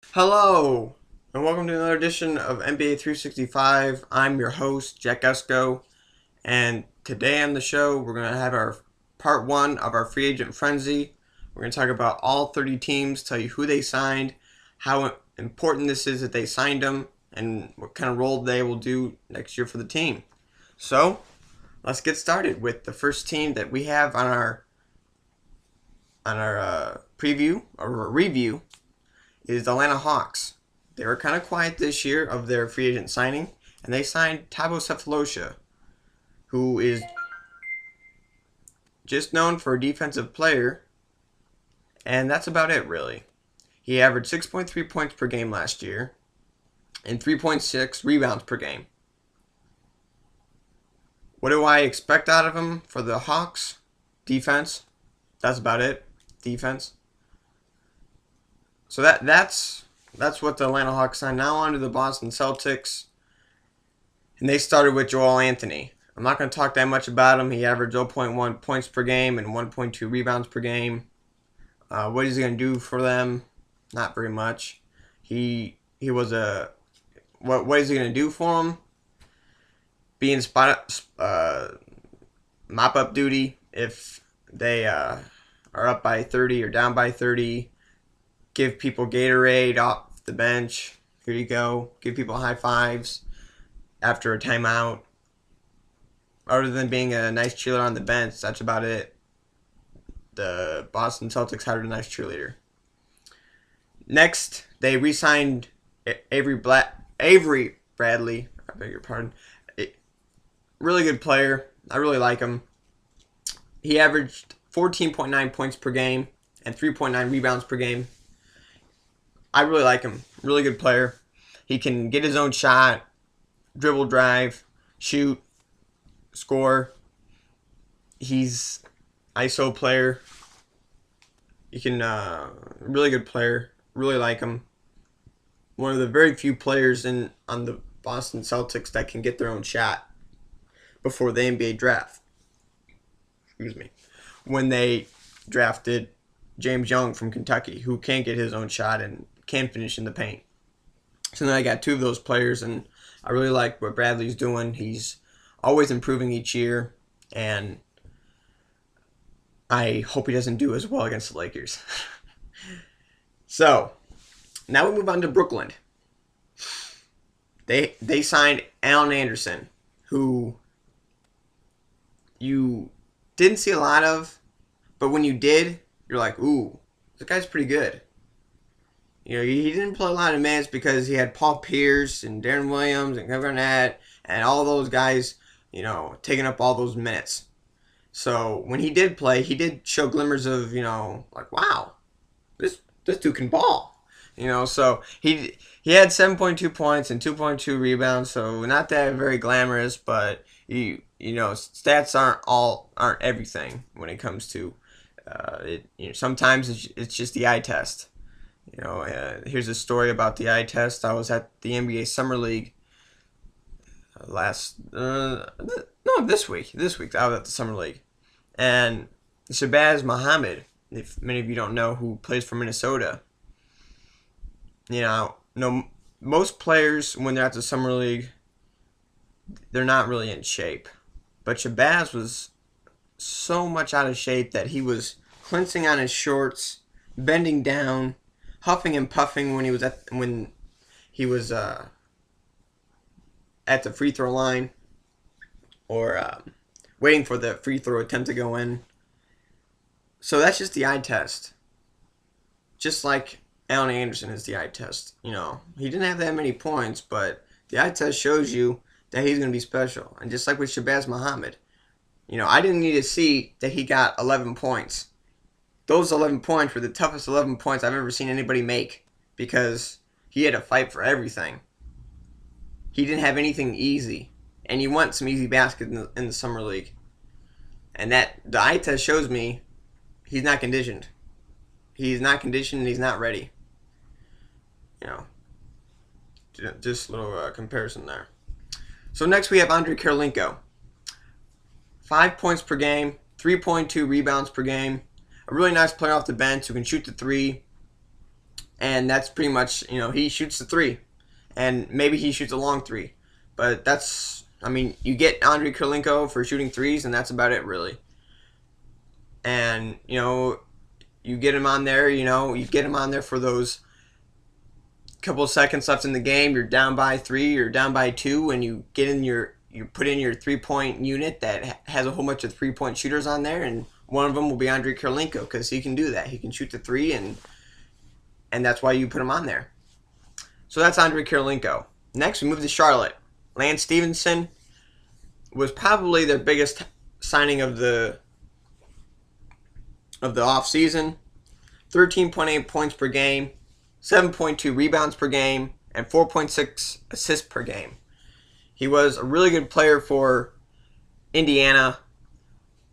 Hello, and welcome to another edition of NBA 365. I'm your host, Jack Esco, and today on the show, we're going to have our part one of our free agent frenzy. We're going to talk about all 30 teams, tell you who they signed, how important this is that they signed them, and what kind of role they will do next year for the team. So, let's get started with the first team that we have on our preview or review is the Atlanta Hawks. They were kind of quiet this year of their free agent signing, and they signed Thabo Sefolosha, who is just known for a defensive player, and that's about it, really. He averaged 6.3 points per game last year and 3.6 rebounds per game. What do I expect out of him for the Hawks? Defense. That's about it. Defense. So that's what the Atlanta Hawks signed. Now on to the Boston Celtics. And they started with Joel Anthony. I'm not going to talk that much about him. He averaged 0.1 points per game and 1.2 rebounds per game. What is he going to do for them? Not very much. He was a... What is he going to do for them? Be in mop-up duty if they are up by 30 or down by 30. Give people Gatorade off the bench. Here you go. Give people high fives after a timeout. Other than being a nice cheerleader on the bench, that's about it. The Boston Celtics hired a nice cheerleader. Next, they re-signed Avery Bradley. I beg your pardon. Really good player. I really like him. He averaged 14.9 points per game and 3.9 rebounds per game. I really like him. Really good player. He can get his own shot, dribble, drive, shoot, score. He's ISO player. He can really good player. Really like him. One of the very few players on the Boston Celtics that can get their own shot before the NBA draft. Excuse me. When they drafted James Young from Kentucky, who can't get his own shot and can finish in the paint. So now I got two of those players, and I really like what Bradley's doing. He's always improving each year, and I hope he doesn't do as well against the Lakers. So, now we move on to Brooklyn. They signed Allen Anderson, who you didn't see a lot of, but when you did, you're like, ooh, this guy's pretty good. You know, he didn't play a lot of minutes because he had Paul Pierce and Darren Williams and Kevin Garnett and all those guys, you know, taking up all those minutes. So when he did play, he did show glimmers of, you know, like, wow, this dude can ball. You know, so he had 7.2 points and 2.2 rebounds, so not that very glamorous, but you know, stats aren't everything when it comes to sometimes it's just the eye test. You know, here's a story about the eye test. I was at the NBA Summer League this week. This week I was at the Summer League, and Shabazz Muhammad, if many of you don't know, who plays for Minnesota. You know, most players when they're at the Summer League, they're not really in shape. But Shabazz was so much out of shape that he was clenching on his shorts, bending down, huffing and puffing when he was at the free throw line, or waiting for the free throw attempt to go in. So that's just the eye test. Just like Allen Anderson is the eye test. You know, he didn't have that many points, but the eye test shows you that he's going to be special. And just like with Shabazz Muhammad, you know, I didn't need to see that he got 11 points. Those 11 points were the toughest 11 points I've ever seen anybody make, because he had to fight for everything. He didn't have anything easy, and you want some easy baskets in the Summer League. And that the eye test shows me he's not conditioned. He's not conditioned and he's not ready. You know, just a little comparison there. So next we have Andre Kirilenko. 5 points per game, 3.2 rebounds per game. A really nice player off the bench who can shoot the three. and that's pretty much, he shoots the three, and maybe he shoots a long three, but you get Andrei Kirilenko for shooting threes, and that's about it really. And you get him on there, you get him on there for those couple of seconds left in the game. You're down by 3, you're down by 2, and you put in your 3-point unit that has a whole bunch of 3-point shooters on there, and one of them will be Andrei Kirilenko because he can do that. He can shoot the 3, and that's why you put him on there. So that's Andrei Kirilenko. Next, we move to Charlotte. Lance Stephenson was probably their biggest signing of the offseason. 13.8 points per game, 7.2 rebounds per game, and 4.6 assists per game. He was a really good player for Indiana,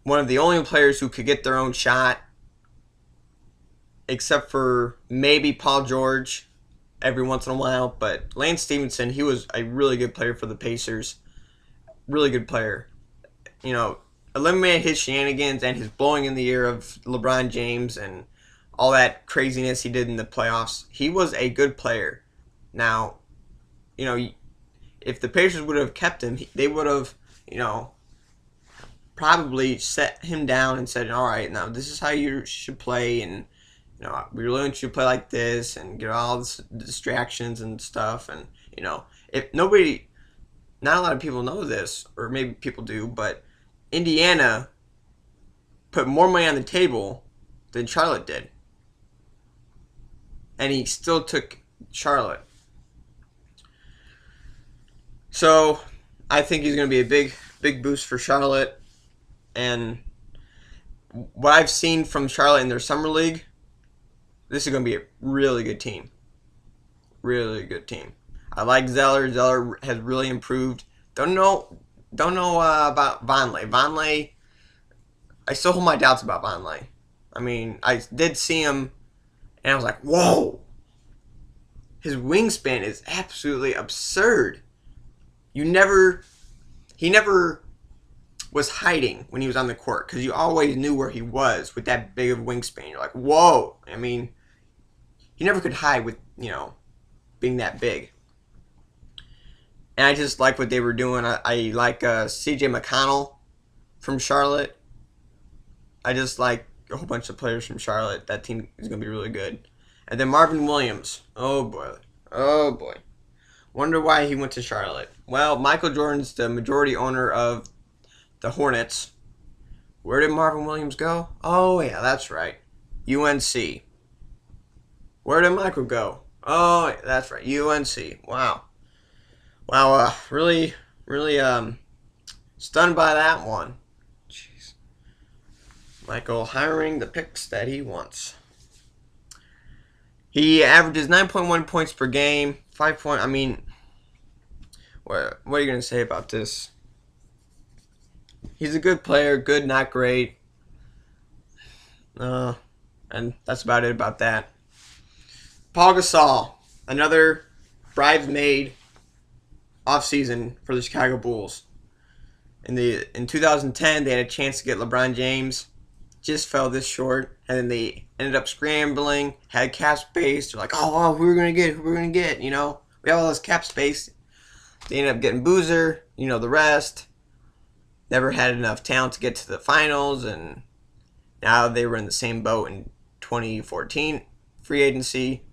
one of the only players who could get their own shot, except for maybe Paul George every once in a while. But Lance Stephenson, he was a really good player for the Pacers. Really good player. Eliminated his shenanigans and his blowing in the ear of LeBron James and all that craziness he did in the playoffs. He was a good player. Now, if the Pacers would have kept him, they would have, probably set him down and said, all right, now this is how you should play, and we really want you to play like this and get all the distractions and stuff. And if nobody, not a lot of people know this, or maybe people do, but Indiana put more money on the table than Charlotte did, and he still took Charlotte. So I think he's going to be a big boost for Charlotte. And what I've seen from Charlotte in their summer league, this is going to be a really good team. Really good team. I like Zeller. Zeller has really improved. Don't know about Vonleh. Vonleh, I still hold my doubts about Vonleh. I did see him, and I was like, whoa. His wingspan is absolutely absurd. He never was hiding when he was on the court, because you always knew where he was with that big of a wingspan. You're like, whoa. He never could hide with, being that big. And I just like what they were doing. I like C.J. McConnell from Charlotte. I just like a whole bunch of players from Charlotte. That team is going to be really good. And then Marvin Williams. Oh, boy. Wonder why he went to Charlotte. Well, Michael Jordan's the majority owner of the Hornets. Where did Marvin Williams go? Oh, yeah, that's right. UNC. Where did Michael go? Oh, that's right. UNC. Wow. Really stunned by that one. Jeez. Michael hiring the picks that he wants. He averages 9.1 points per game. 5 point. What are you going to say about this? He's a good player. Good, not great. And that's about it about that. Paul Gasol, another bridesmaid offseason for the Chicago Bulls. In 2010, they had a chance to get LeBron James. Just fell this short. And then they ended up scrambling, had cap space. They're like, who we're going to get? We have all this cap space. They ended up getting Boozer, the rest. Never had enough talent to get to the finals, and now they were in the same boat in 2014 free agency.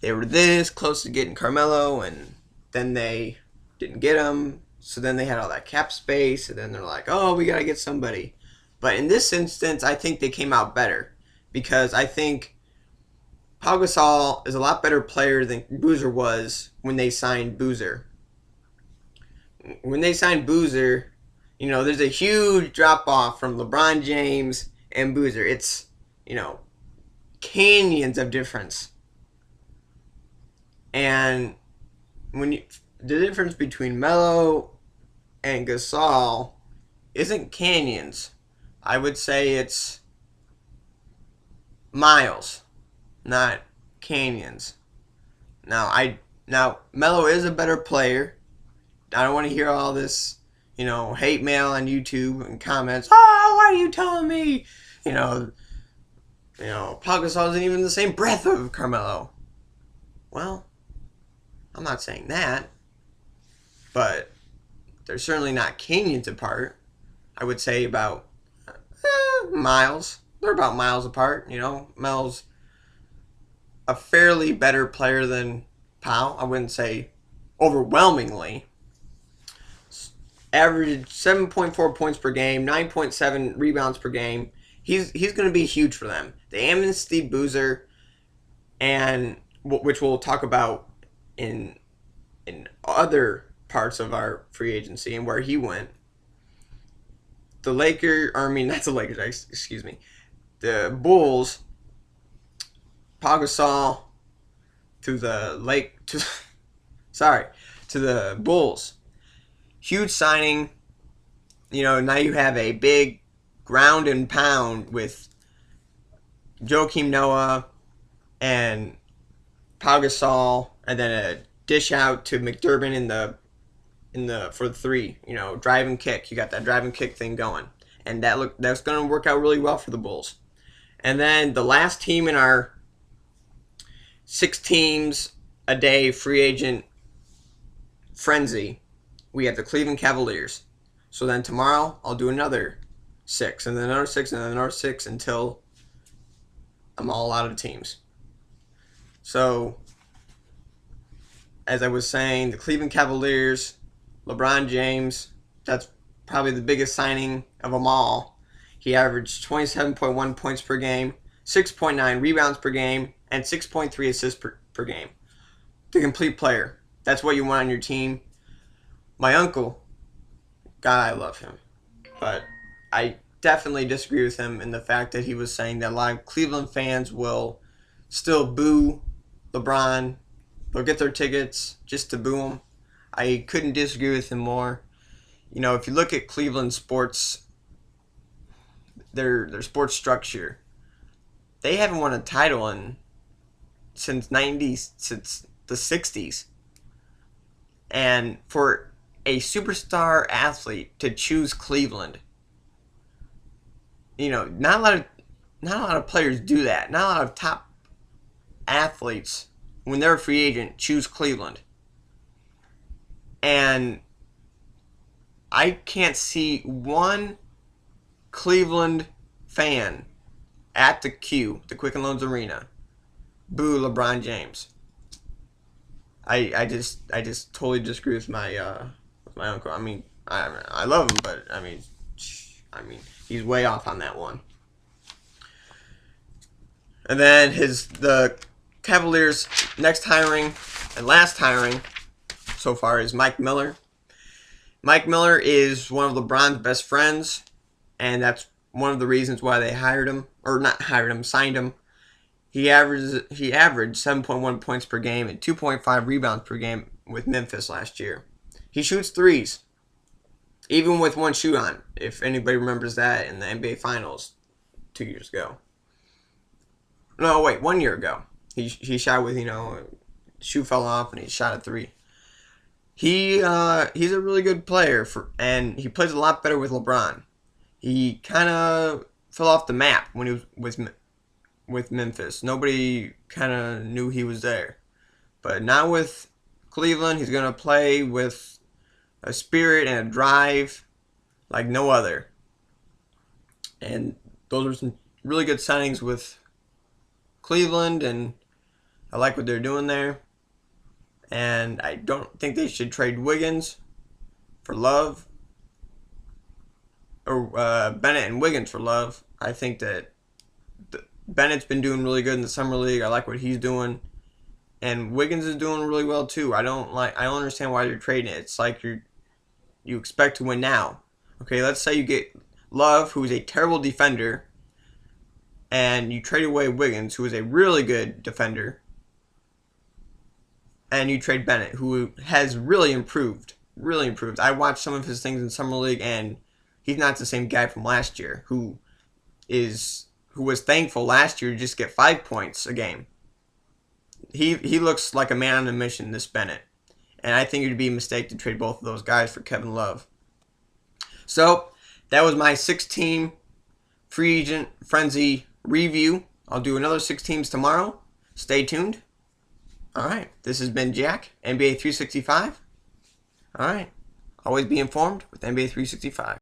They were this close to getting Carmelo, and then they didn't get him. So then they had all that cap space, and then they're like, we got to get somebody. But in this instance, I think they came out better, because I think Paul Gasol is a lot better player than Boozer was when they signed Boozer. When they signed Boozer, there's a huge drop-off from LeBron James and Boozer. It's, canyons of difference. And the difference between Melo and Gasol isn't canyons. I would say it's miles, not canyons. Now Melo is a better player. I don't want to hear all this, hate mail on YouTube and comments. Why are you telling me? Paul Gasol isn't even the same breath of Carmelo. Well, I'm not saying that, but they're certainly not canyons apart. I would say about miles. They're about miles apart. Mel's a fairly better player than Powell. I wouldn't say overwhelmingly. Averaged 7.4 points per game, 9.7 rebounds per game. He's going to be huge for them. They amnesty Boozer, and which we'll talk about in other parts of our free agency and where he went. The Lakers, or I mean, not the Lakers, excuse me. The Bulls, Pau Gasol to the to the Bulls. Huge signing. Now you have a big ground and pound with Joakim Noah and Pau Gasol, and then a dish out to McDermott in the for the three. Drive and kick. You got that drive and kick thing going, and that's going to work out really well for the Bulls. And then the last team in our 6 teams a day free agent frenzy, we have the Cleveland Cavaliers. So then tomorrow I'll do another 6, and then another 6, and then another 6 until I'm all out of teams. So, as I was saying, the Cleveland Cavaliers, LeBron James, that's probably the biggest signing of them all. He averaged 27.1 points per game, 6.9 rebounds per game, and 6.3 assists per game. The complete player. That's what you want on your team. My uncle, God, I love him. But I definitely disagree with him in the fact that he was saying that a lot of Cleveland fans will still boo LeBron. They'll get their tickets just to boo him. I couldn't disagree with him more. If you look at Cleveland sports, their sports structure, they haven't won a title since the 60s. And for a superstar athlete to choose Cleveland, not a lot of players do that. Not a lot of top athletes, when they're a free agent, choose Cleveland. And I can't see one Cleveland fan at the Quicken Loans Arena, boo LeBron James. I just totally disagree with my uncle. I mean, I love him, but I mean, he's way off on that one. And then the Cavaliers' next hiring and last hiring so far is Mike Miller. Mike Miller is one of LeBron's best friends, and that's one of the reasons why they signed him. He averaged 7.1 points per game and 2.5 rebounds per game with Memphis last year. He shoots threes, even with one shoe on, if anybody remembers that in the NBA Finals 2 years ago. No, wait, 1 year ago. He shot with, shoe fell off and he shot a 3. He's a really good player, and he plays a lot better with LeBron. He kind of fell off the map when he was with Memphis. Nobody kind of knew he was there. But now with Cleveland, he's going to play with a spirit and a drive like no other. And those are some really good signings with Cleveland, and I like what they're doing there. And I don't think they should trade Wiggins for Love, or Bennett and Wiggins for Love. I think that Bennett's been doing really good in the summer league. I like what he's doing, and Wiggins is doing really well too. I don't understand why you're trading it. It's like you expect to win now. Okay, let's say you get Love, who is a terrible defender, and you trade away Wiggins, who is a really good defender, and you trade Bennett, who has really improved. Really improved. I watched some of his things in summer league, and he's not the same guy from last year, who was thankful last year to just get 5 points a game. He looks like a man on a mission, this Bennett. And I think it would be a mistake to trade both of those guys for Kevin Love. So, that was my 6-team free agent frenzy review. I'll do another 6 teams tomorrow. Stay tuned. All right. This has been Jack, NBA 365. All right. Always be informed with NBA 365.